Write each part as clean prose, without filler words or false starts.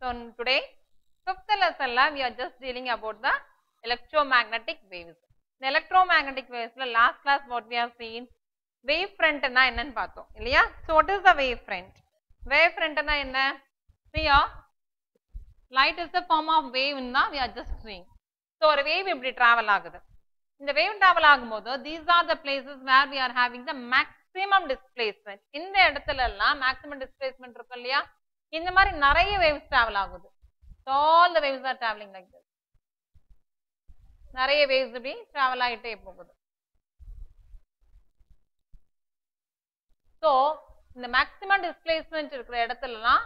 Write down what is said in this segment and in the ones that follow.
So today, fifth lesson we are just dealing about the electromagnetic waves. The electromagnetic waves last class what we have seen, wave front na enna paathom illaya. So what is the wave front? Wave front na enna? See here, light is the form of wave na we are just seeing. So a wave eppadi travel agudhu. In the wave travel agumbodhu, these are the places where we are having the maximum displacement. In the edathila maximum displacement irukku illaya. இந்த மாதிரி நிறைய waves travel ஆகுது. So all the waves are traveling like this. நிறைய waves இப்படி travel ஆயிட்டே போகுது. So இந்த maximum displacement இருக்கிற இடத்துலலாம்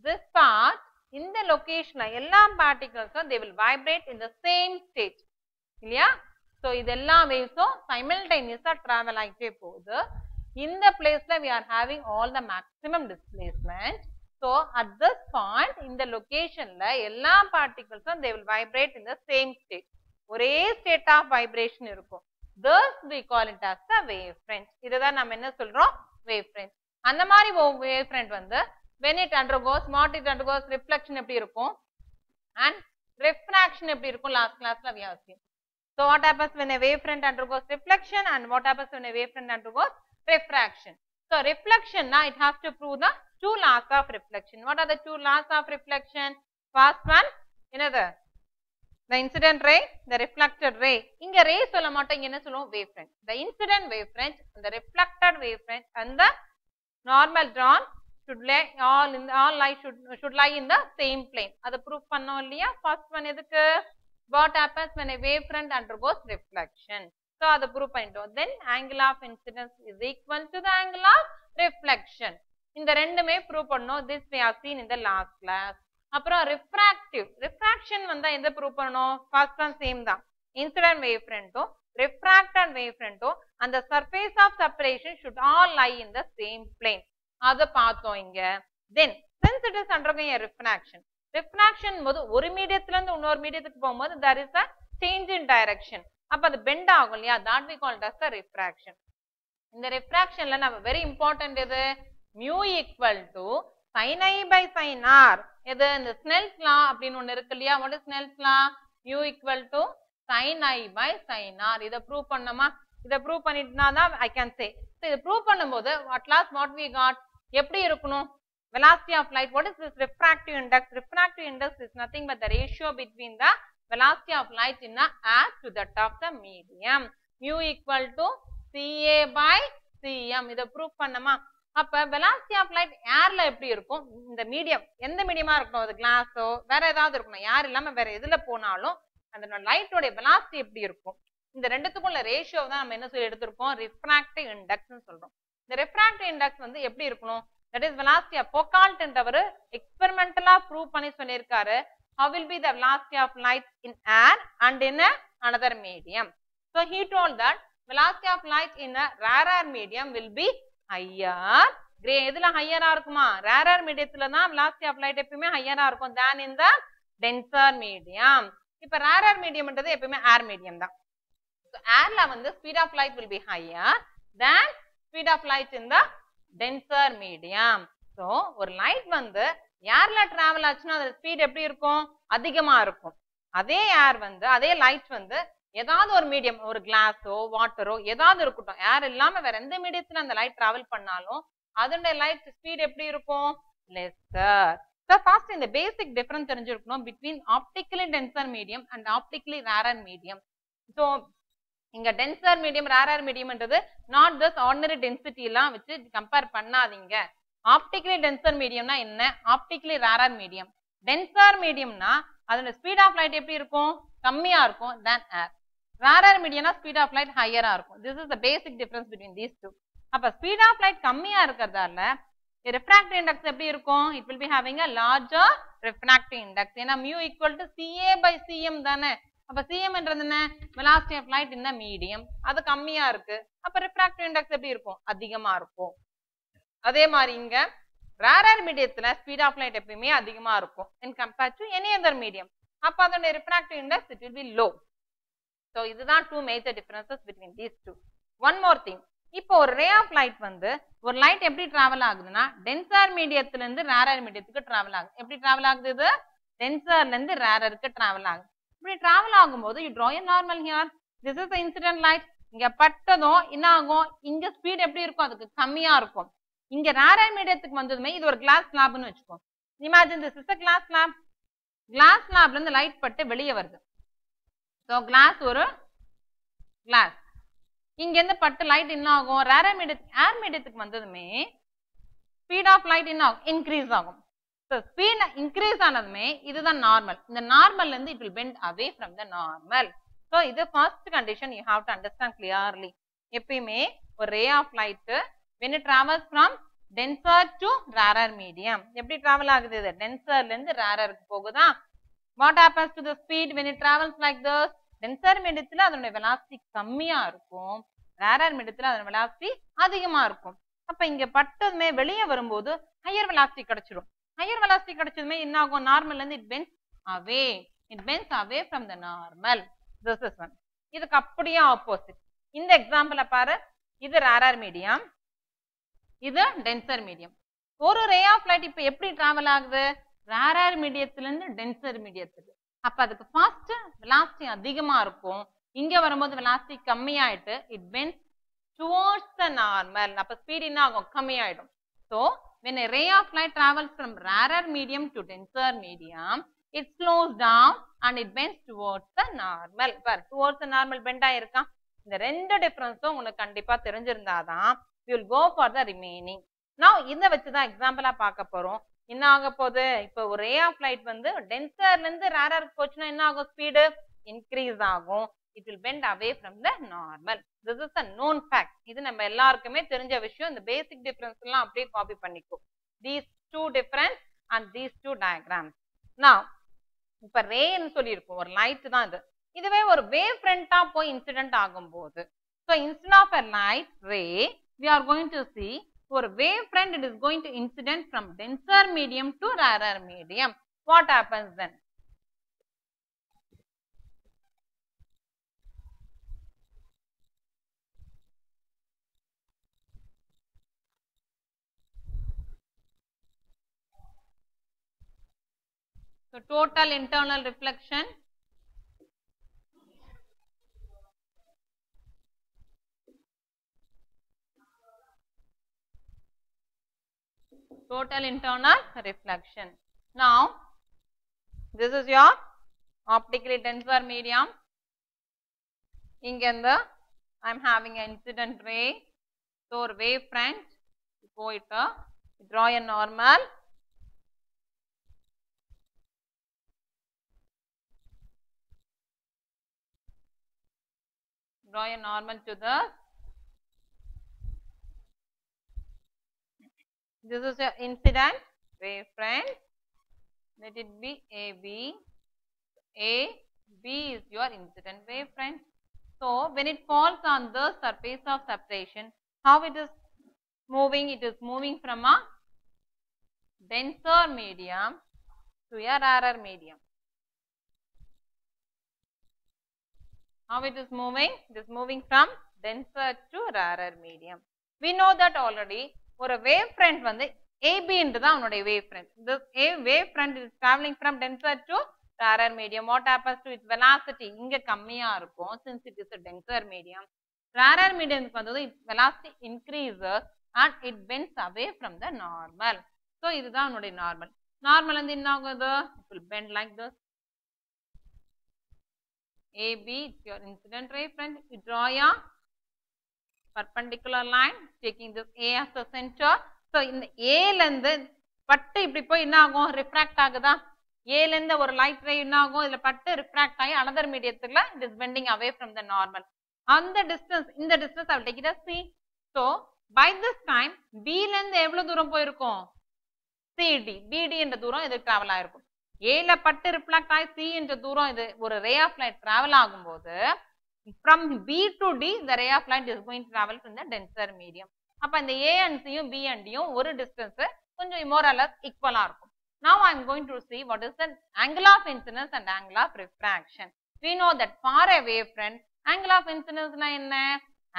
this part இந்த location எல்லா particles they will vibrate in the same state. இல்லையா? So இதெல்லாம் waves simultaneously travel ஆயிட்டே போகுது. இந்த placeல we are having all the maximum displacement. So at this point in the location la ella particles they will vibrate in the same state. ஒரே state of vibration இருக்கும். Thus we call it as the wave front. இதுதான் நம்ம என்ன சொல்றோம்? Wave front. அந்த மாதிரி wave front வந்து when it undergoes reflection எப்படி இருக்கும் and refraction எப்படி இருக்கும் last classல we have seen. So what happens when a wave front undergoes reflection and what happens when a wave front undergoes refraction? So reflection now it has to prove the two laws of reflection. What are the two laws of reflection? First one, another, the incident ray, the reflected ray. Inga ray solla maattom enna solluvom wave front. The incident wave front, the reflected wave front and the normal drawn should lie should lie in the same plane. Adu proof pannom illaya. First one edukku, what happens when a wave front undergoes reflection? So adu proof pannittom. Then angle of incidence is equal to the angle of reflection. இந்த ரெண்டுமே prove பண்ணோம். This we have seen in the last class. அப்புறம் refraction வந்தா எந்த prove பண்ணணும்? First one same தான். Incident wave front refracted wave front and the surface of separation should all lie in the same plane. அத பார்த்தோம் இங்க. Then since it is undergoing a refraction போது ஒரு மீடியத்துல இருந்து இன்னொரு மீடியத்துக்கு போகும்போது there is a change in direction. அப்ப அது bend ஆகும் இல்லையா? That we call it as the refraction. இந்த refractionல நம்ம very important எது? mu equal to sin I by sin r. இது இந்த Snell's law அப்படின்னு ஒன்னு இருக்கு இல்லையா? What is Snell's law? mu equal to sin I by sin r. இத prove பண்ணோமா? இத prove பண்ணிட்டா தான் I can say. So இத prove பண்ணும்போது at last what we got? எப்படி இருக்கணும்? Velocity of light. What is this refractive index? Refractive index is nothing but the ratio between the velocity of light in the air to that of the medium. Mu equal to CA by CM. இத prove பண்ணோமா? அப்ப velocity of light airல எப்படி இருக்கும்? இந்த medium எந்த மீடியமா இருக்கணும்? அது கிளாஸோ வேற ஏதாவது இருக்கணும். ஏர் இல்லாம வேற எதுல போனாலும் அந்த லைட்டோட velocity எப்படி இருக்கும்? இந்த ரெண்டுத்துக்குள்ள ரேஷியோ தான் நம்ம என்ன சொல்லி எடுத்திருக்கோம்? refractive index னு சொல்றோம். இந்த refractive index வந்து எப்படி இருக்கணும்? That is velocity of Foucault என்றவர் எக்ஸ்பெரிமெண்டலா ப்ரூவ் பண்ணி சொல்லியிருக்காரு. How will be the velocity of light in air and in another medium? So he told that velocity of light in a rarer medium will be higher. Gray எதுல ஹையரா இருக்குமா? rarer மீடியத்துல தான் velocity of light எப்பவுமே ஹையரா இருக்கும் than in the denser medium. இப்ப rarer medium ன்றது எப்பவுமே air medium தான். So airல வந்து speed of light will be higher than speed of light in the denser medium. So ஒரு light வந்து airல travel ஆச்சுன்னா அதோட speed எப்படி இருக்கும்? அதிகமா இருக்கும். அதே air வந்து அதே light வந்து ஏதாவது ஒரு மீடியம் ஒரு கிளாஸோ வாட்டரோ ஏதாவது இருக்கட்டும் ஏர் இல்லாம வேற எந்த மீடியத்துல அந்த லைட் டிராவல் பண்ணாலும் அதோட லைட் ஸ்பீட் எப்படி இருக்கும்? லெஸ்ஸர். So first இந்த பேசிக் டிஃபரன்ஸ் தெரிஞ்சிருக்கணும் between optically denser medium and optically rarer medium. So இங்க denser medium rarer medium ன்றது not this ordinary density எல்லாம் வச்சு கம்பேர் பண்ணாதீங்க. optically denser mediumனா என்ன? optically rarer medium. denser mediumனா அதோட ஸ்பீட் ஆஃப் லைட் எப்படி இருக்கும்? கம்மியா இருக்கும் than air. rarer medium speed of light higher இருக்கும். This is the basic difference between these two. அப்ப speed of light கம்மியா இருக்கிறதால refractive index எப்படி இருக்கும்? It will be having a larger refractive index. ஏன்னா mu equal to CA by CM தானே. அப்ப CM என்றது என்ன? velocity of light in the medium. அது கம்மியா இருக்கு. அப்ப refractive index எப்படி இருக்கும்? அதிகமா இருக்கும். அதே மாதிரி இங்க rarer mediumத்துல speed of light எப்பவுமே அதிகமா இருக்கும் in compared to any other medium. அப்ப அதோட refractive index it will be low. So இதுதான் two major differences between these two. One more thing, இப்போ ஒரு ரே ஆஃப் லைட் வந்து ஒரு லைட் எப்படி டிராவல் ஆகுதுன்னா டென்சர் மீடியத்துல இருந்து ரேரர் மீடியத்துக்கு டிராவல் ஆகுது. எப்படி டிராவல் ஆகுது? இது டென்சர்ல இருந்து ரேரருக்கு டிராவல் ஆகுது. இப்படி டிராவல் ஆகும்போது you draw a normal here. This is the incident light. இங்க பட்டதும் என்ன ஆகும்? இங்க ஸ்பீட் எப்படி இருக்கும்? அதுக்கு கம்மியா இருக்கும். இங்க ரேரர் மீடியத்துக்கு வந்ததுமே இது ஒரு கிளாஸ் ஸ்லாப்னு வச்சுக்கோ. Imagine this is a glass slab. Glass slabல இருந்து லைட் பட்டு வெளியே வருது. So glass ஒரு glass. இங்க இருந்து பட்டு லைட் என்ன ஆகும்? ரேரர் மீடியத்துக்கு ஏர் மீடியத்துக்கு வந்ததுமே ஸ்பீட் ஆஃப் லைட் என்ன ஆகும்? இன்க்ரீஸ் ஆகும். So speed increase ஆனதுமே இதுதான் நார்மல். இந்த நார்மல்ல இருந்து it will bend away from the normal. So இது first condition you have to understand clearly. எப்பயுமே ஒரு ray of light when it travels from denser to rarer medium எப்படி travel ஆகுது? இது denserல இருந்து rarerக்கு போகுதா? What happens to the speed when it travels like this? denser mediumல அதோட velocity கம்மியா இருக்கும். rarer mediumல அதோட velocity அதிகமா இருக்கும். அப்ப இங்க பட்டதுமே வெளியே வரும்போது higher velocity கிடைச்சிரும். higher velocity கிடைச்சதுமே என்ன ஆகும்? நார்மல்ல இருந்து it bends away from the normal. This is one. இதுக்கு அப்படியே ஆப்போசிட். இந்த எக்ஸாம்பிள பாரு. இது ரேரர் மீடியம், இது டென்சர் மீடியம். ஒரு ரே ஆஃப் லைட் இப்ப எப்படி டிராவல் ஆகுது? ரேரர் மீடியத்துல இருந்து டென்சர் மீடியத்துக்கு. அப்ப அதுக்கு ஃபாஸ்ட் வெலாசிட்டி அதிகமா இருக்கும். இங்க வரும்போது வெலாசிட்டி கம்மியாயிட்டு it bends towards the normal. அப்ப ஸ்பீட் என்ன ஆகும்? கம்மியாயிடும். So when a ray of light travels from rarer medium to denser medium, it slows down and it bends towards the normal. Towards the normal bend ஆயிருக்கா? இந்த ரெண்டு டிஃபரன்ஸும் உனக்கு கண்டிப்பா தெரிஞ்சிருந்தாதான் you will go for the remaining. Now இத வச்சுதான் எக்ஸாம்பிளா பார்க்க போறோம். என்ன ஆக போகுது? இப்போ ஒரு ray of light வந்து டென்சர்ல இருந்து ரேரருக்கு போச்சுன்னா என்ன ஆகும்? ஸ்பீடு இன்க்ரீஸ் ஆகும். It will bend away from the normal. This is a known fact. இது நம்ம எல்லாருக்குமே தெரிஞ்ச விஷயம். இந்த basic difference எல்லாம் அப்படியே காப்பி பண்ணிக்கோ. These two difference and these two diagrams. Now இப்ப ரேன்னு சொல்லியிருக்கோம். ஒரு லைட் தான் இது. இதுவே ஒரு வேவ் ஃப்ரண்டா போய் இன்சிடென்ட் ஆகும்போது, so instead of a light ray, we are going to see ஒரு wave front it is going to incident from denser medium to rarer medium. What happens then? So total internal reflection, total internal reflection. Now this is your optically denser medium. இங்க I am having an incident ray. So ஒரு wave front போயிட்டு draw a normal. Draw a normal to the. This is your incident wave front. Let it be AB. AB is your incident wave front. So when it falls on the surface of separation, how it is moving? It is moving from a denser medium to a rarer medium. How it is moving? It is moving from denser to rarer medium. We know that already. ஒரு wave front வந்து AB என்றுதான் அவனுடைய wave front. This wave front is traveling from denser to rarer medium. What happens to its velocity? இங்க கம்மியா இருக்கும். Since it is a denser medium. Rarer medium வந்தது its velocity increases and it bends away from the normal. So இதுதான் அவனுடைய normal. Normal வந்து என்ன ஆகுது? It will bend like this. AB, it's your incident ray front. You draw a perpendicular line taking this A as the center. So in the A length பட்டு இப்படி போய் என்ன ஆகும்? refract ஆகுதா? A length ஒரு light ray என்ன ஆகும்? இதுல பட்டு refract ஆகி another mediumத்துல it is bending away from the normal. அந்த distance, இந்த distance I will take it as C. So by this time B length எவ்வளவு தூரம் போயிருக்கும்? CD. BD என்ற தூரம் இது travel ஆயிருக்கும். ஏல பட்டு ரிஃப்ளெக்ட் ஆகி C என்ற தூரம் இது ஒரு ray of light travel ஆகும்போது from B to D the ray of light is going to travel from the denser medium. அப்ப இந்த A and C யும் B and D யும் ஒரு distance கொஞ்சம் more or less equal இருக்கும். Now I am going to see what is the angle of incidence and angle of refraction. We know that for a wave front angle of incidence என்ன?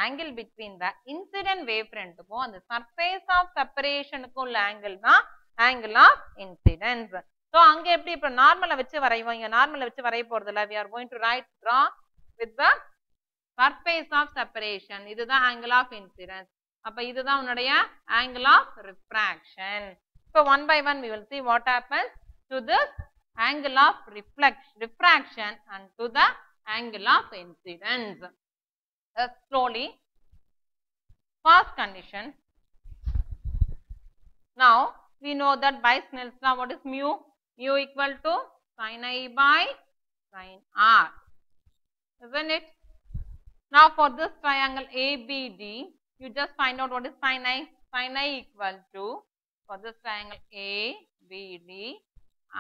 angle between the incident wavefront க்கும் அந்த surface of separation க்கும் உள்ள angle தான் angle of incidence. So அங்க எப்படி இப்ப நார்மலா வச்சு வரைவோம், இங்க நார்மலா வச்சு வரைய போறது இல்ல. we are going to draw with the surface of separation. இதுதான் angle of incidence. அப்ப இதுதான் உன்னுடைய angle of refraction. So one by one we will see what happens to this angle of refraction and to the angle of incidence. Slowly, first condition. Now we know that by Snell's law, what is mu? Mu equal to sin I by sin R, isn't it? Now for this triangle ABD, you just find out what is sin I. Sin I equal to, for this triangle ABD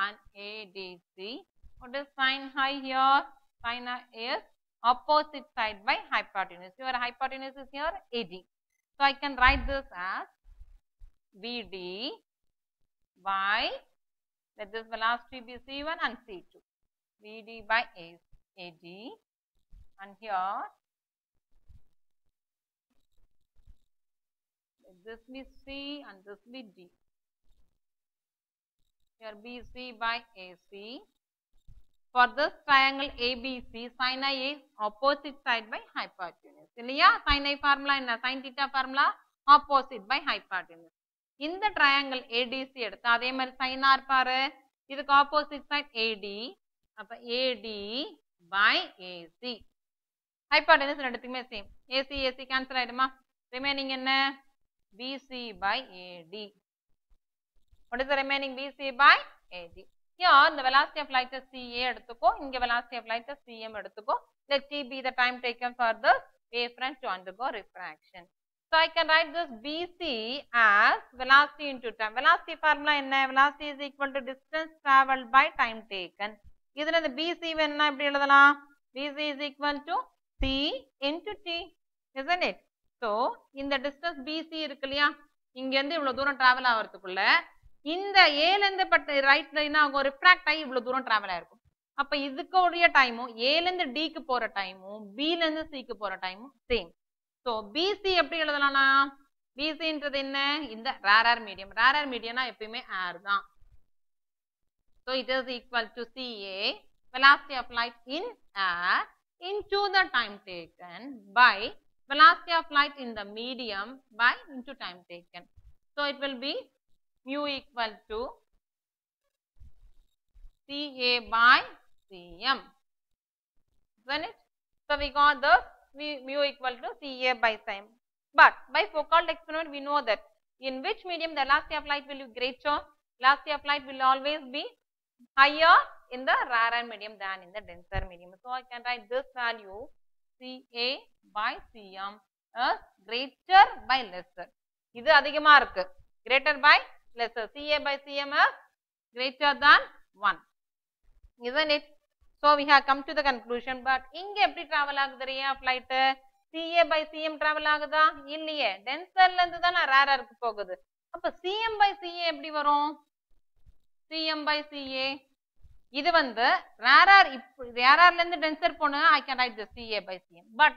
and ADC, what is sin I here? Sin I is opposite side by hypotenuse. Your hypotenuse is here AD. So I can write this as BD by, let this velocity be C1 and C2. BD by AD, and here let this be C and this be D. Here BC by AC. For this triangle ABC, sin I is opposite side by hypotenuse. இல்லையா? sin I formula என்ன? sin theta formula opposite by hypotenuse. இந்த triangle ADC எடுத்து அதே மாதிரி sin R பாரு, இதுக்கு opposite side AD, அப்ப AD by AC. hypotenuse ரெண்டுத்துக்குமே same. AC cancel ஆயிடுமா? remaining என்ன? BC by AD. What is the remaining? BC by AD. Here the velocity of light is CA எடுத்துக்கோ, இங்க velocity of light is CM எடுத்துக்கோ. Let T be the time taken for the wavefront to undergo refraction. So I can write this BC as velocity into time. Velocity formula என்ன? Velocity is equal to distance traveled by time taken. இதுல இந்த BC வேணும்னா எப்படி எழுதலாம்? BC is equal to C into T, isn't it? So இந்த distance BC இருக்கு இல்லையா, இங்க இருந்து இவ்வளவு தூரம் டிராவல் ஆகிறதுக்குள்ள இந்த ஏல இருந்து ரைட் லைன் ஆகும் ரிஃப்ராக்ட் ஆகி இவ்வளவு தூரம் டிராவல் ஆயிருக்கும். அப்ப இதுக்குரிய டைமும் ஏல இருந்து டிக்கு போற டைமும் பில இருந்து சிக்கு போற டைமும் சேம். சோ பிசி எப்படி எழுதலாம்னா, பிசின்றது என்ன? இந்த ரேர் மீடியம். ரேர் மீடியம்னா எப்பயுமே ஏர் தான். So it is equal to CA, velocity of light in air, into the time taken by velocity of light in the medium by into time taken. So it will be mu equal to CA by CM, isn't it? So we got the mu equal to CA by CM. But by Foucault experiment, we know that in which medium the velocity of light will be greater? Velocity of light will always be higher in the rarer medium than in the denser medium. So I can write this value CA by CM as greater by lesser. இது அதிகமா இருக்கு. Greater by lesser. CA by CM is greater than 1. Isn't it? So we have come to the conclusion. But இங்க எப்படி travel ஆகுது ray of light? CA by CM travel ஆகுதா? இல்லையே. denserல இருந்து தான் rarer-க்கு போகுது. அப்ப CM by CA எப்படி வரும்? CM by CA. இது வந்து rarer-ல இருந்து denser போனா I can write the CA by CM. But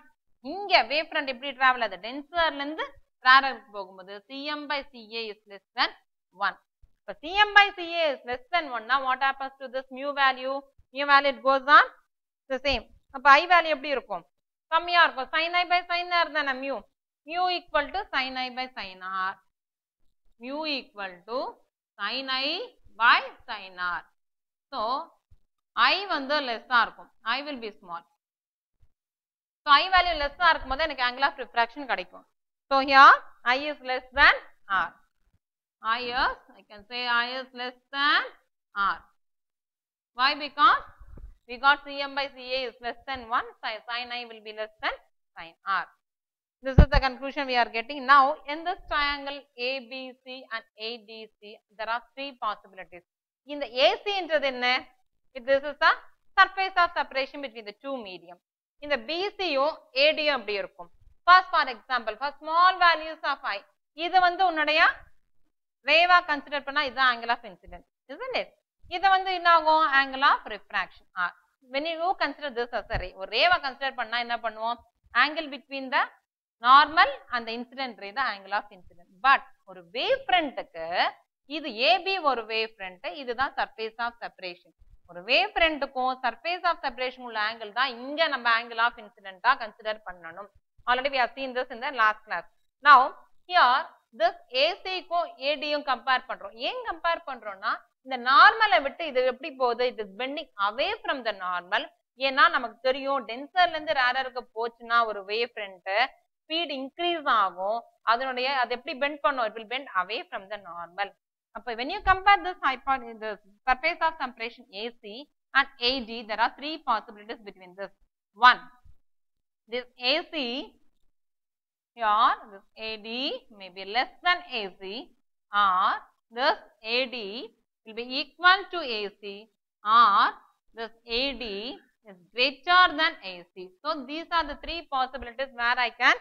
இங்க wavefront எப்படி travel ஆகுது? denserல இருந்து rarer-க்கு போகும்போது CM by CA is less than 1. But CM by CA is less than 1. Now what happens to this mu value? Mu value it goes on the same. அப்ப I value எப்படி இருக்கும்? கம்மியா இருக்கும். sin I by sin R தான mu. Mu equal to sin I by sin R. Mu equal to sin I by sin R. So I வந்து less இருக்கும். I will be small. So I value less இருக்கும்போது எனக்கு angle of refraction கிடைக்கும். So here I is less than R. I can say I is less than R. Why? Because we got CM by CA is less than 1, sin I will be less than sin R. This is the conclusion we are getting. Now in this triangle ABC and ADC, there are three possibilities. In the AC என்றது என்ன? This is the surface of separation between the two medium. In the BC யும் AD யும் அப்படி இருக்கும். First for example, for small values of I, இது வந்து உன்னுடைய Rewa consider பண்ணா இதுதான் angle of incidence, isn't it? இது வந்து என்ன ஆகும்? angle of refraction R. When you consider this as a ray, ஒரு ரேவா கன்சிடர் பண்ணா என்ன பண்ணுவோம்? angle between the normal and the incident ray the angle of incident. But ஒரு wave front க்கு இது AB ஒரு wave front, இதுதான் surface of separation. ஒரு wave front க்கும் surface of separation உள்ள angle தான் இங்க நம்ம angle of incident ah consider பண்ணணும். Already we have seen this in the last class. Now here this AC க்கும் AD யும் compare பண்றோம். ஏன் compare பண்றோம்னா இந்த நார்மலை விட்டு இது எப்படி போகுது, it is bending away from the normal. ஏன்னா நமக்கு தெரியும் டென்சர்ல இருந்து ரேரருக்கு போச்சுன்னா ஒரு wave front speed increase ஆகும், அதனுடைய அது எப்படி bend பண்ணும், it will bend away from the normal. அப்ப when you compare this surface of separation AC and AD, there are three possibilities between this. One, this AC here, this AD may be less than AC, or this AD will be equal to AC, or this AD is greater than AC. So these are the three possibilities where I can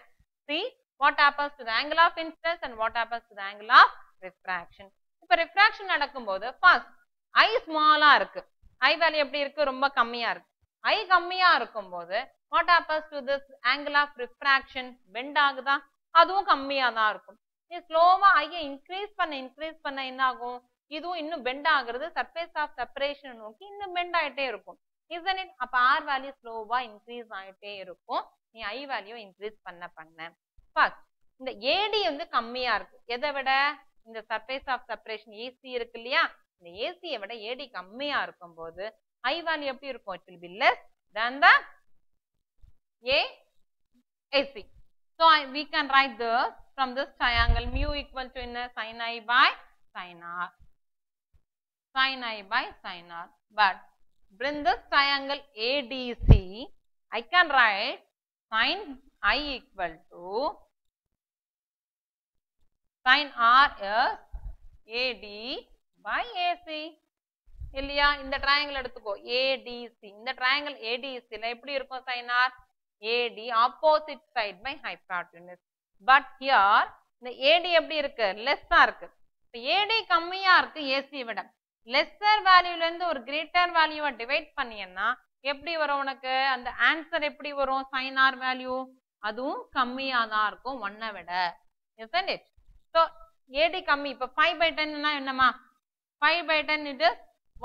see what happens to the angle of incidence and what happens to the angle of refraction. இப்ப refraction நடக்கும்போது first I small ஆ இருக்கு, I value எப்படி இருக்கு, ரொம்ப கம்மியா இருக்கு. I கம்மியா இருக்கும்போது what happens to this angle of refraction, bend ஆகுதா, அதுவும் கம்மியா தான் இருக்கும். நீ ஸ்லோவா I increase பண்ண என்ன ஆகும், இதுவும் இன்னும் bend ஆகுறது surface of separation நோக்கி இன்னும் bend ஆயிட்டே இருக்கும். Isn't it? அப்ப R value ஸ்லோவா increase ஆயிட்டே இருக்கும், நீ I value increase பண்ண. First இந்த AD வந்து கம்மியா இருக்கு, எதை விட இந்த surface of separation AC இருக்கு இல்லையா, இந்த AC விட AD கம்மியா இருக்கும்போது I value எப்படி இருக்கும், it will be less than the AC. So we can write this from this triangle mu equal to sin I by sin R, sin I by sin R. But bring this triangle ADC, I can write sin I equal to sin R is AD by AC. இல்லையா, இந்த triangle எடுத்துக்கோ ADC, இந்த triangle ADC ல எப்படி இருக்கும் sin R, AD opposite side by hypotenuse. But here இந்த AD எப்படி இருக்கு, less ஆ இருக்கு. இப்ப AD கம்மியா இருக்கு AC விட, lesser value ல இருந்து ஒரு greater value டிவைட் பண்ணியன்னா எப்படி வரும் உனக்கு, அந்த ஆன்சர் எப்படி வரும், sin R value அதுவும் கம்மியா தான் இருக்கும் 1 விட. Isn't it? So AD கம்மி, இப்ப 5/10 னா என்னமா, 5/10 it is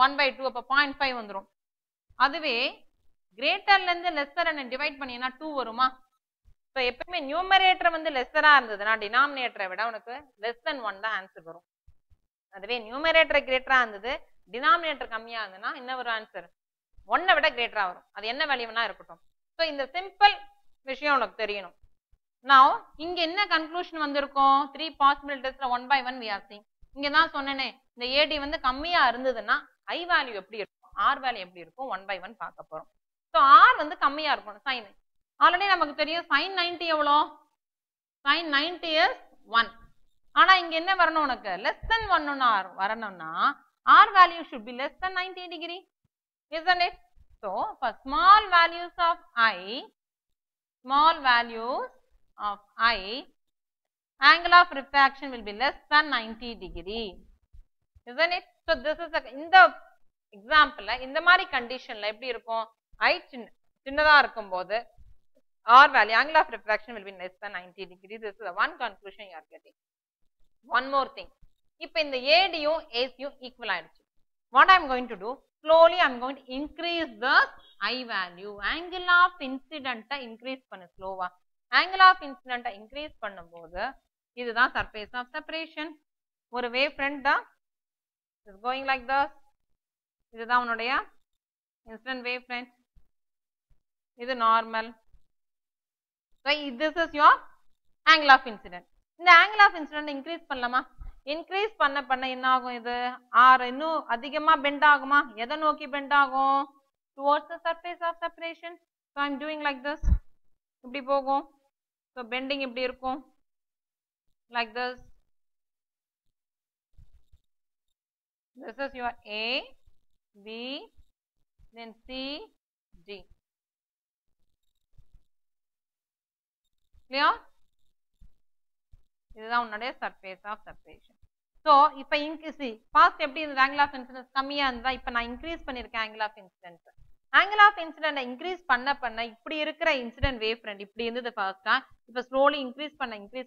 1/2, அப்ப 0.5 வந்துரும். அதுவே கிரேட்டர்ல இருந்து லெஸ்ஸர் என்ன டிவைட் பண்ணினா 2 வருமா. சோ எப்பவுமே நியூமரேட்டர் வந்து லெஸ்ஸரா இருந்ததுனா டினாமினேட்டரை விட உனக்கு less than 1 தான் ஆன்சர் வரும். அதுவே நியூமரேட்டர் கிரேட்டரா இருந்தது டினாமினேட்டர் கம்மியா இருந்ததுனா என்ன வரும் ஆன்சர், 1 விட கிரேட்டரா வரும், அது என்ன வேல்யூனா இருக்கட்டும். சோ இந்த சிம்பிள் விஷயம் உனக்கு தெரியணும். Now இங்க என்ன கன்க்ளூஷன் வந்திருக்கும், 3 possibilities 1 by 1 we are seeing. இங்க தான் சொன்னேனே இந்த AD வந்து கம்மியா இருந்ததுன்னா I value எப்படி இருக்கும், R value எப்படி இருக்கும், 1 by 1 பார்க்க போறோம். சோ R வந்து கம்மியா இருக்கும், sin ஆல்ரெடி நமக்கு தெரியும் sin 90 எவ்வளோ, sin 90 is 1. ஆனா இங்க என்ன வரணும் உனக்கு, less than 1 வரணும்னா R value should be less than 90 degree, isn't it? So for small values of I, angle of refraction will be less than 90 degree, isn't it? So this is இந்த எக்ஸாம்பிள்ல இந்த மாதிரி கண்டிஷன்ல எப்படி இருக்கும், I சின்னதா இருக்கும்போது R value, angle of refraction will be less than 90 degree. This is the one conclusion you are getting. One more thing, இப்ப இந்த AD யும் AC யும் equal ஆயிடுச்சு. What I am going to do, slowly I am going to increase the I value, angle of incident increase பண்ணு ஸ்லோவா. angle of incident increase பண்ணும்போது இதுதான் surface of separation, ஒரு wave front தான் is going like this, இதுதான் உன்னுடைய incident wave front, இது normal. So this is your angle of incident. இந்த angle of incident increase பண்ணலாமா, increase பண்ண என்ன ஆகும், இது R இன்னும் அதிகமா bend ஆகுமா, எதை நோக்கி bend ஆகும், towards the surface of separation. So I am doing like this, இப்படி போகும். So bending இப்படி இருக்கும் like this. This is your A, B, then C, D. Clear? இதுதான் உன்னுடைய surface of separation. So இப்ப first எப்படி இந்த angle of incidence கம்மியா இருந்தா, இப்ப நான் increase பண்ணிருக்கேன் angle of incidence. angle of incidence increase பண்ண இப்படி இருக்கிற incident wave front இப்படி இருந்தது first, இப்ப ஸ்லோலி இன்க்ரீஸ்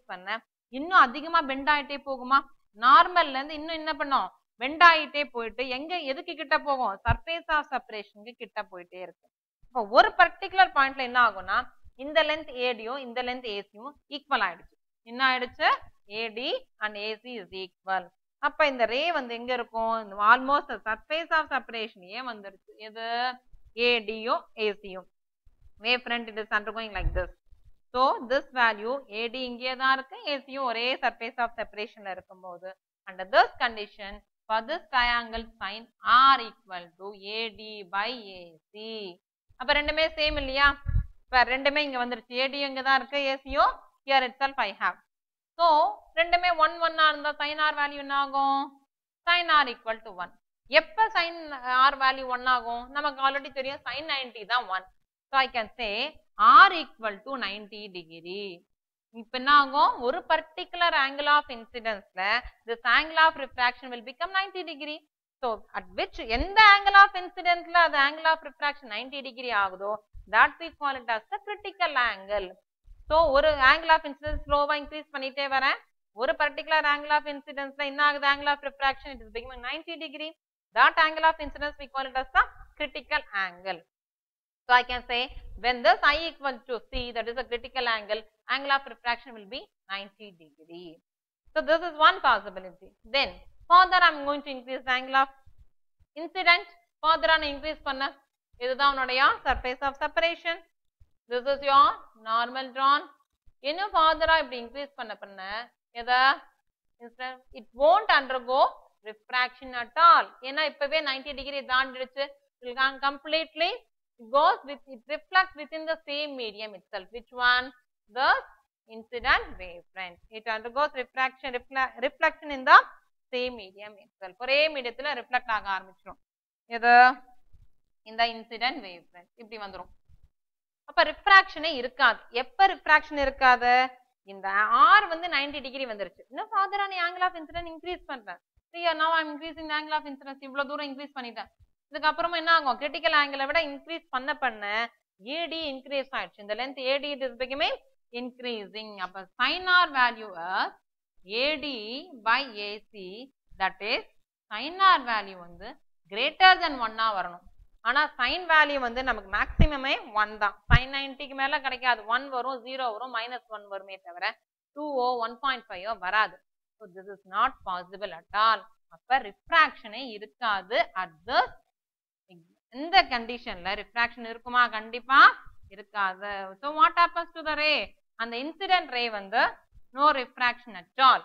பண்ண இன்னும் அதிகமா பெண்ட் ஆயிட்டே போகுமா? நார்மல்ல இருந்து இன்னும் என்ன பண்ணும்? பெண்ட் ஆயிட்டே போயிட்டு எதுக்கு கிட்ட போகும்? சர்ஃபேஸ் ஆஃப் செப்பரேஷனுக்கு கிட்ட போயிட்டே இருக்கும். இப்போ ஒரு பர்டிகுலர் பாயிண்ட்ல என்ன ஆகும்னா இந்த லென்த் ஏடியும் இந்த லென்த் ஏசியும் ஈக்குவல் ஆயிடுச்சு. என்ன ஆயிடுச்சு? ஏடி அண்ட் ஏசி இஸ் ஈக்குவல். அப்ப இந்த ரே வந்து எங்க இருக்கும்? ஆல்மோஸ்ட் சர்ஃபேஸ் ஆஃப் செப்பரேஷன் ஏன் வந்துருச்சு? எது? ஏடியும் ஏசியும். wave front it is undergoing like this. So this value AD இங்கே தான் இருக்கு, ஏசியும் ஒரே surface of separation இருக்கும்போது under this condition for this triangle sin R equal to AD by AC. அப்ப ரெண்டுமே சேம் இல்லையா? இப்ப ரெண்டுமே இங்க வந்துருச்சு. AD இங்க தான் இருக்கு, ஏசியும் here itself I have. So ரெண்டுமே 1 1 இருந்தா sin R value என்ன ஆகும்? sin R equal to 1. எப்ப sin R value 1 ஆகும்? நமக்கு ஆல்ரெடி தெரியும் sin 90 தான் 1. So I can say R equal to 90 degree. இப்ப என்ன ஆகும்? ஒரு particular angle of incidence ல this angle of refraction will become 90 degree. So at which எந்த angle of incidence ல the angle of refraction 90 degree ஆகுதோ that we call it as the critical angle. So ஒரு angle of incidence slowவா increase பண்ணிட்டே வரேன். ஒரு particular angle of incidence ல என்ன ஆகுது? Angle of refraction it is becoming 90 degree. That angle of incidence we call it as the critical angle. So I can say when this I equal to C, that is a critical angle, angle of refraction will be 90 degree. So this is one possibility. Then further I am going to increase the angle of incident. Further I increase panna. இதுதான் உன்னுடைய surface of separation. This is your normal drawn. இன்னும் further இப்படி increase பண்ண எதா it won't undergo refraction at all. ஏன்னா இப்பவே 90 degree தாண்டிடுச்சு. It will completely it reflects within the same medium itself. Which one? The incident wavefront. It undergoes reflection in the same medium itself. ஒரே மீடியத்துல reflect ஆக ஆரம்பிச்சிரும். எது? இந்த incident wavefront. இப்படி வந்துரும். அப்ப refraction இருக்காது. எப்ப refraction இருக்காது? இந்த R வந்து 90 degree வந்துருச்சு. இன்னும் further ஆன angle of incidence increase பண்றேன். See now I am increasing the angle of incidence. இவ்வளவு தூரம் increase பண்ணிட்டேன். இதுக்கு அப்புறமா என்ன ஆகும்? கிரிட்டிக்கல் ஆங்கிளை விட இன்க்ரீஸ் பண்ண AD இன்க்ரீஸ் ஆயிடுச்சு. இந்த length AD it is becoming increasing. அப்ப sin R value as AD by AC, that is sin R value வந்து greater than 1 வரணும். ஆனா sin value வந்து நமக்கு மேக்ஸிமமே 1 தான். sin 90க்கு மேல கிடைக்காது. 1 வரும், 0 வரும், -1 வருமே தவிர 2 1.5 வராது. So this is not possible at all. அப்ப refraction இருக்காது. at this இந்த கண்டிஷன்ல refraction இருக்குமா? கண்டிப்பா இருக்காது. So what happens to the ray? அந்த incident ray வந்து no refraction at all.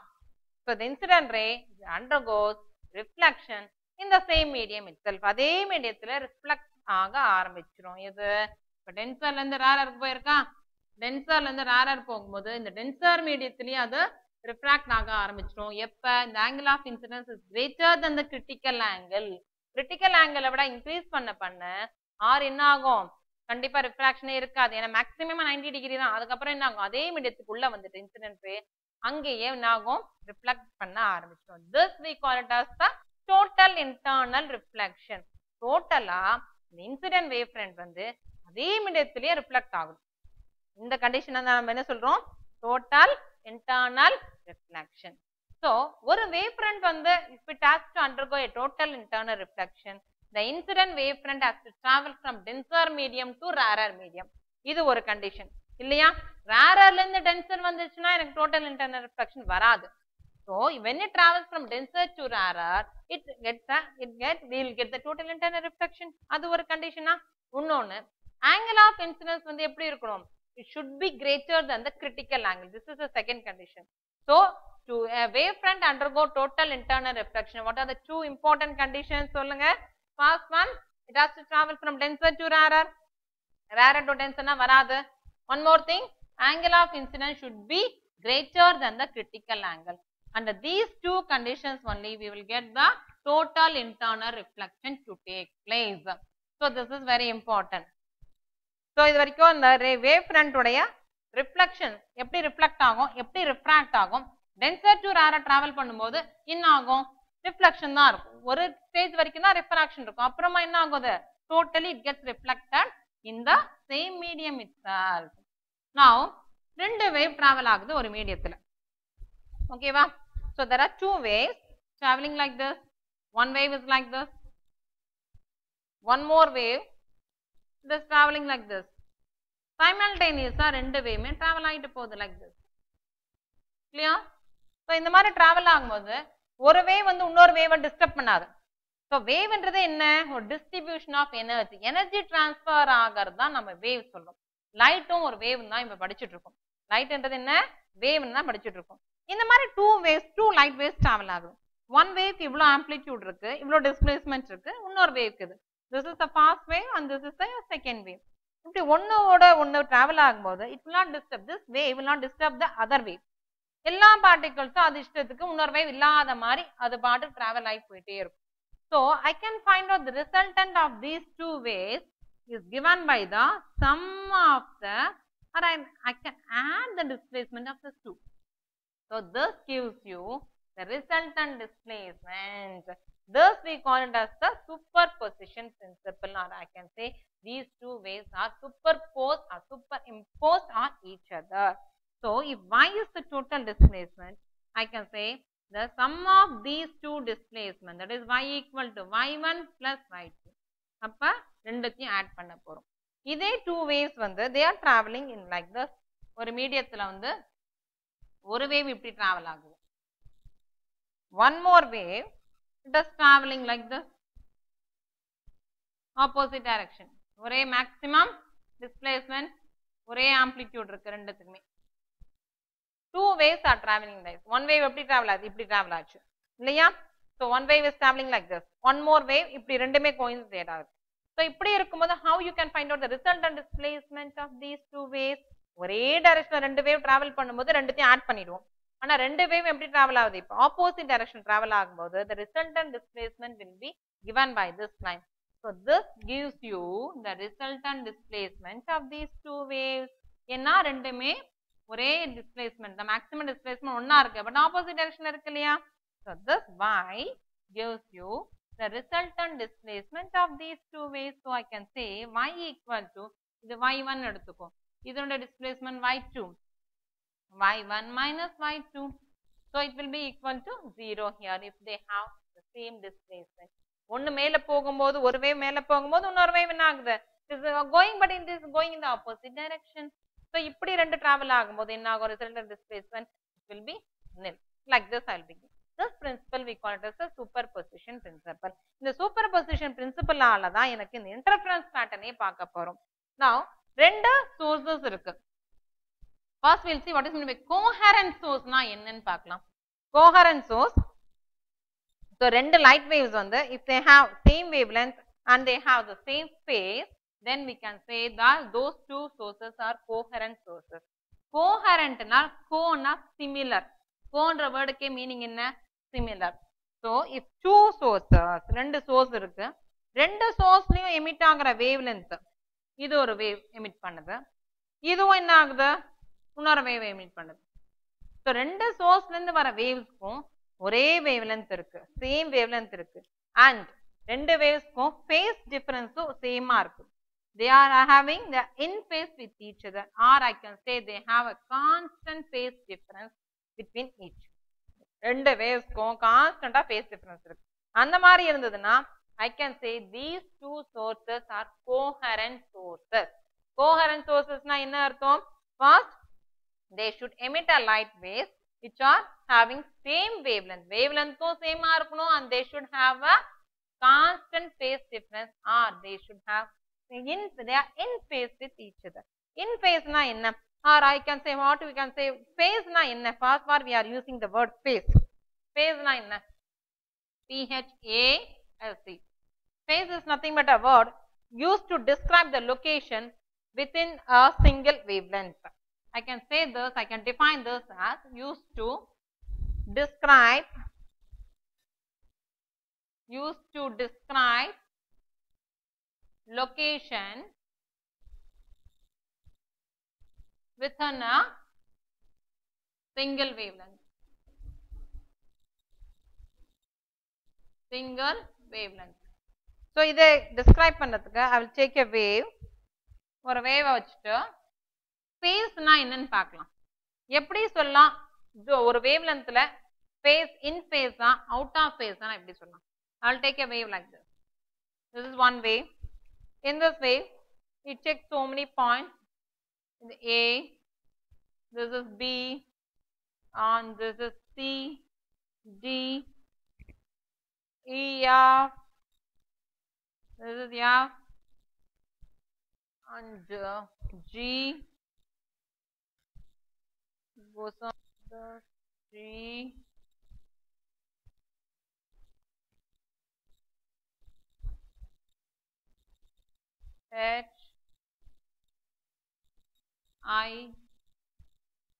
So the incident ray undergoes reflection in the same medium itself. அதே மீடியத்துல reflect ஆக ஆரம்பிச்சிரும். இது இப்ப டென்சர்ல இருந்து ரேரருக்கு போயிருக்கா? டென்சர்ல இருந்து ரேரர் போகும்போது இந்த டென்சர் மீடியத்திலேயே அது refract ஆக ஆரம்பிச்சிரும். எப்ப? இந்த angle of incidence is greater than the critical angle. critical angle விட increase பண்ண R என்ன ஆகும்? கண்டிப்பா refraction இருக்காது. ஏன்னா maximum 90 degree தான். அதுக்கப்புறம் என்ன ஆகும்? அதே மீடியத்துக்குள்ள வந்துட்டு incident ray அங்கேயே என்ன ஆகும்? reflect பண்ண ஆரம்பிச்சிடும். This we call it as the total internal reflection. டோட்டலா இந்த incident wavefront வந்து அதே மீடியத்திலேயே reflect ஆகும். இந்த கண்டிஷன் தான் நம்ம என்ன சொல்றோம்? total internal reflection. So ஒரு wavefront வந்து if it has to undergo a total internal reflection, the incident wavefront has to travel from denser medium to rarer medium. இது ஒரு கண்டிஷன் இல்லையா? ரேரர்ல இருந்து டென்சர் வந்துச்சுன்னா எனக்கு total internal reflection வராது. So when it travels from denser to rarer, we will get the total internal reflection. அது ஒரு கண்டிஷனா? இன்னொன்னு angle of incidence வந்து எப்படி இருக்கணும்? It should be greater than the critical angle. This is the second condition. So to a wavefront undergo total internal reflection, what are the two important conditions? சொல்லுங்க. First one, it has to travel from denser to rarer. Rarer to denser na வராது. One more thing, angle of incidence should be greater than the critical angle. Under these two conditions only we will get the total internal reflection to take place. So this is very important. So இது வரைக்கும் இந்த wavefront உடைய reflection எப்படி reflect ஆகும், எப்படி refract ஆகும், denser to rarer travel பண்ணும்போது என்ன ஆகும்? reflection தான் இருக்கும். ஒரு ஸ்டேஜ் வரைக்கும் தான் refraction இருக்கும். அப்புறமா என்ன ஆகுது? totally it gets reflected in the same medium itself. Now ரெண்டு wave travel ஆகுது ஒரு மீடியத்துல. ஓகேவா? So there are two waves traveling like this. One wave is like this. One more wave it is traveling like this. Simultaneously ரெண்டு wave travel ஆயிட்டு போகுது like this. Clear? So இந்த மாதிரி travel ஆகும்போது ஒரு wave வந்து இன்னொரு wave டிஸ்டர்ப் பண்ணாது. So wave என்றது என்ன? ஒரு distribution of energy. Energy transfer ஆகிறது தான் நம்ம wave சொல்றோம். லைட்டும் ஒரு wave தான் இப்ப படிச்சிட்டு இருக்கோம். லைட் என்றது என்ன? wave தான் படிச்சிட்டு இருக்கோம். இந்த மாதிரி two light waves travel ஆகுது. One wave இவ்வளவு amplitude இருக்கு, இவ்வளவு displacement இருக்கு, இன்னொரு wave இருக்குது. This is the first wave and this is the second wave. இப்படி ஒன்னோட ஒன்னு travel ஆகும்போது it will not disturb, this wave will not disturb the other wave. எல்லா பார்ட்டிகல்ஸும் அது இஷ்டத்துக்கு இன்னொரு wave இல்லாத மாதிரி அது பாட்டு travel ஆகி போயிட்டே இருக்கும். So I can find out the resultant of these two waves is given by the sum of the, or I can add the displacement of the two. So this gives you the resultant displacement. Thus we call it as the superposition principle, or I can say these two waves are superposed or superimposed on each other. So if y is the total displacement, I can say the sum of these two displacement, that is y equal to y1 plus y2. அப்ப ரெண்டுத்தையும் add பண்ண போறோம். இதே two waves வந்து they are traveling in like this. ஒரு மீடியத்துல வந்து ஒரு wave இப்படி travel ஆகுது. One more wave it is traveling like this, opposite direction. ஒரே maximum displacement, ஒரே amplitude இருக்கு ரெண்டுத்துக்குமே. Two waves are traveling like this. One wave எப்படி travel ஆகுது? இப்படி travel ஆச்சு இல்லையா? So one wave is traveling like this. One more wave இப்படி ரெண்டுமே coincide ஆகுது. So இப்படி இருக்கும்போது how you can find out the resultant displacement of these two waves? ஒரே direction ரெண்டு wave travel பண்ணும்போது ரெண்டுத்தையும் add பண்ணிடுவோம். ஆனா ரெண்டு wave எப்படி travel ஆகுது? இப்போ opposite direction travel ஆகும்போது the resultant displacement will be given by this line. So this gives you the resultant displacement of these two waves. ஏன்னா ரெண்டுமே ஒரே displacement, the maximum displacement ஒண்ணா இருக்கு, but opposite direction இருக்கு இல்லையா? So this y gives you the resultant displacement of these two waves. So I can say y equal to, இது y1 எடுத்துக்கோ, இதோட displacement y2, y1 minus y2. So it will be equal to 0 here if they have the same displacement. ஒன்னு மேல போகும்போது ஒரு wave மேல போகும்போது இன்னொரு wave என்ன ஆகுது? It is going, but it is going in the opposite direction. So இப்படி ரெண்டு travel ஆகும்போது என்ன ஆகும்? Resultant displacement will be nil. Like this I will begin. This principle we call it as a superposition principle. இந்த superposition principle ஆல தான் எனக்கு இந்த interference pattern பார்க்க போறோம். Now ரெண்டு sources இருக்கு. First we'll see what is meant by coherent source na என்னன்னு பார்க்கலாம். Coherent source, so ரெண்டு light waves வந்து if they have same wavelength and they have the same phase, then we can say that those two sources are coherent sources. Coherent na co na similar, co என்ற வேர்டுக்கே meaning என்ன? similar. So if two sources, ரெண்டு source இருக்கு, ரெண்டு sourceலயும் emit ஆகுற wavelength, இது ஒரு wave emit பண்ணுது, இதுவும் என்ன ஆகுது? இன்னொரு wave emit பண்ணுது. So ரெண்டு sourceல இருந்து வர wavesக்கும் ஒரே wavelength இருக்கு, same wavelength இருக்கு, and ரெண்டு wavesக்கும் phase difference same இருக்கு. They are having the in phase with each other, or I can say they have a constant phase difference between each. ரெண்டு wavesக்கும் constant phase difference இருக்கு. அந்த மாதிரி இருந்ததுன்னா I can say these two sources are coherent sources. Coherent sources na என்ன அர்த்தம்? First, they should emit a light waves which are having same wavelength. Wavelength same இருக்கணும், and they should have a constant phase difference, or they should have they are in phase with each other. In phase na enna, or I can say what we can say phase na enna. First part we are using the word phase. Phase na enna? P-H-A-S-E. Phase is nothing but a word used to describe the location within a single wavelength. I can say this, I can define this as used to describe location within a single wavelength. Single wavelength. So இதை describe பண்ணதுக்கு I will take a wave, ஒரு wave வச்சுட்டு phase-னா என்னன்னு பார்க்கலாம். எப்படி சொல்லலாம்? ஒரு wavelength-ல phase in phase-ஆ out of phase-ஆ எப்படி சொல்லலாம்? I will take a wave like this. This is one wave. In this wave, we check so many points. A, this is B, and this is C, D, E, F, this is F, and G, goes on the G, H, I,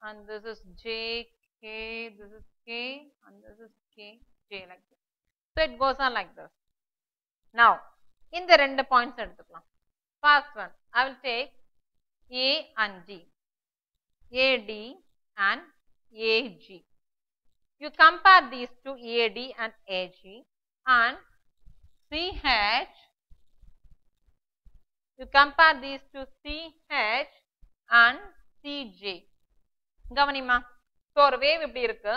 and this is J, K, this is K, and this is K, J like this. So it goes on like this. Now, in the two points எடுத்துக்கலாம். First one, I will take A and D, AD and AG. You compare these two AD and AG and CH. You compare these two CH and CJ. கவனிமா. So ஒரு wave இப்படி இருக்கு.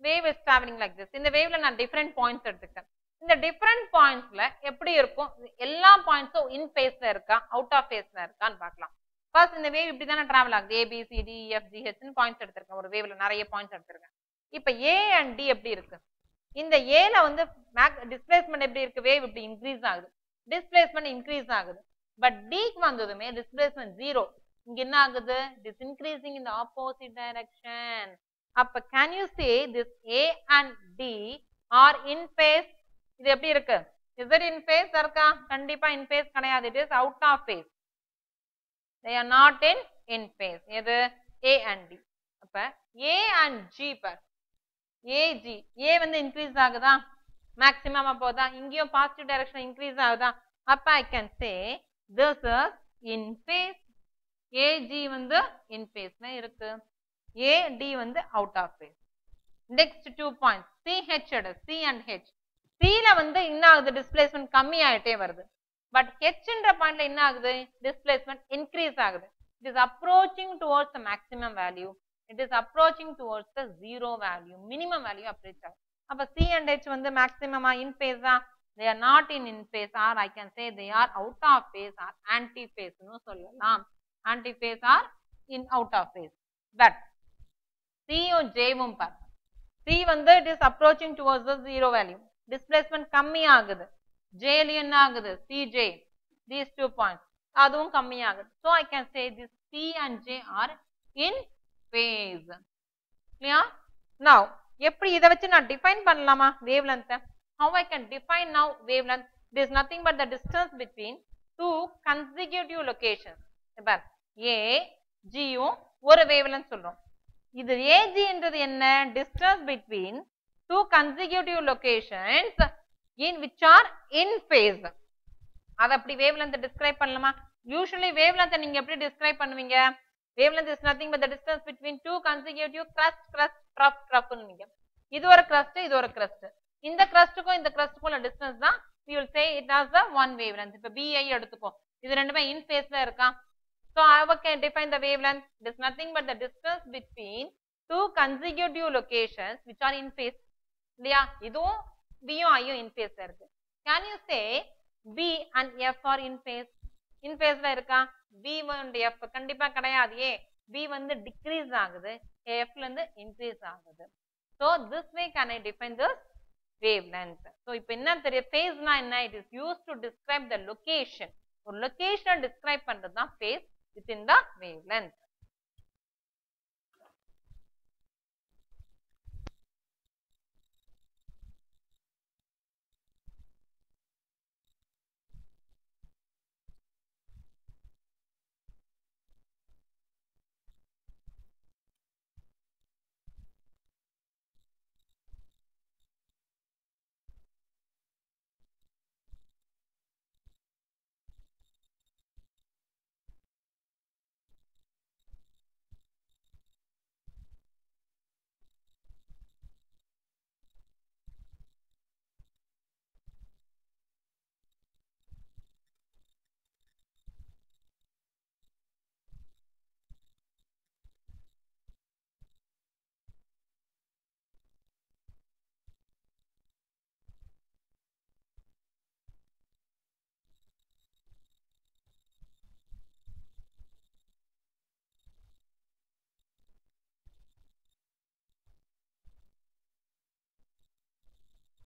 Wave is traveling like this. இந்த waveல நான் different points எடுத்துக்கேன். இந்த different pointsல எப்படி இருக்கும்? எல்லா pointsம் in phaseல இருக்கா, out of phaseல இருக்கான்னு பார்க்கலாம். First இந்த wave இப்படி தானே travel ஆகுது. A, B, C, D, E, F, G, H ன்னு points எடுத்திருக்கேன். ஒரு waveல நிறைய points எடுத்திருக்கேன். இப்ப A and D எப்படி இருக்கு? இந்த Aல வந்து displacement எப்படி இருக்கு? Wave இப்படி increase ஆகுது. Displacement increase ஆகுது. But Dக்கு வந்ததுமே displacement 0. இங்க என்ன ஆகுது? It is increasing in the opposite direction. அப்ப can you say this A and D are in phase? இது எப்படி இருக்கு? Is it in phase இருக்கா? கண்டிப்பா in phase கிடையாது. It is out of phase. They are not in phase. எது? A and D. அப்ப A and G bar. AG. A வந்து increase ஆகுதா? maximum போதா? இங்கேயும் positive direction increase ஆகுதா? அப்ப I can say this is in phase. AG வந்து in phase-ல இருக்கு. AD வந்து out of phase. Next 2 points. CH எடு. C and H. C-ல வந்து என்ன ஆகுது? displacement கம்மி ஆயிட்டே வருது. But H-ன்ற பாயிண்ட்ல என்ன ஆகுது? displacement increase ஆகுது. It is approaching towards the maximum value. It is approaching towards the zero value. Minimum value approach ஆகுது. அப்ப C and H வந்து maximum in phase-ஆ? They are not in phase, or I can say they are out of phase or anti phase னு சொல்லலாம். Anti phase or in out of phase. But C யும் J வும் பார். C வந்து it is approaching towards the zero value. Displacement கம்மி ஆகுது. J ல என்ன ஆகுது? CJ. These 2 points. அதுவும் கம்மி ஆகுது. So I can say this C and J are in phase. Clear? Now, எப்படி இதை வச்சு நான் define பண்ணலாமா wavelength? How I can define now wavelength? It is nothing but the distance between two consecutive locations. Bar. A, G யும் ஒரு wavelength சொல்றோம். இது AG என்றது என்ன? Distance between two consecutive locations in which are in phase. அத அப்படி wavelength describe பண்ணலாமா? Usually wavelength நீங்க எப்படி describe பண்ணுவீங்க? Wavelength is nothing but the distance between two consecutive crust, trough னுவீங்க. இது ஒரு crust, இது ஒரு crust. இந்த crustக்கும் இந்த crustக்கும் உள்ள distance தான் we will say it has the one wavelength. இப்ப BI எடுத்துக்கோ. இது ரெண்டுமே in phase-ல இருக்கா? So how can define the wavelength? It is nothing but the distance between two consecutive locations which are in phase. இல்லையா? இதுவும் B யும் I யும் in phase-ல இருக்கு. Can you say B and F are in phase? In phase-ல இருக்கா? B and F கண்டிப்பா கிடையாது. ஏன்? B வந்து decrease ஆகுது. F-ல இருந்து increase ஆகுது. So this way can I define this wavelength. So இப்ப என்ன தெரியும்? phase-னா என்ன? It is used to describe the location. ஒரு location describe பண்றது தான் phase within the wavelength.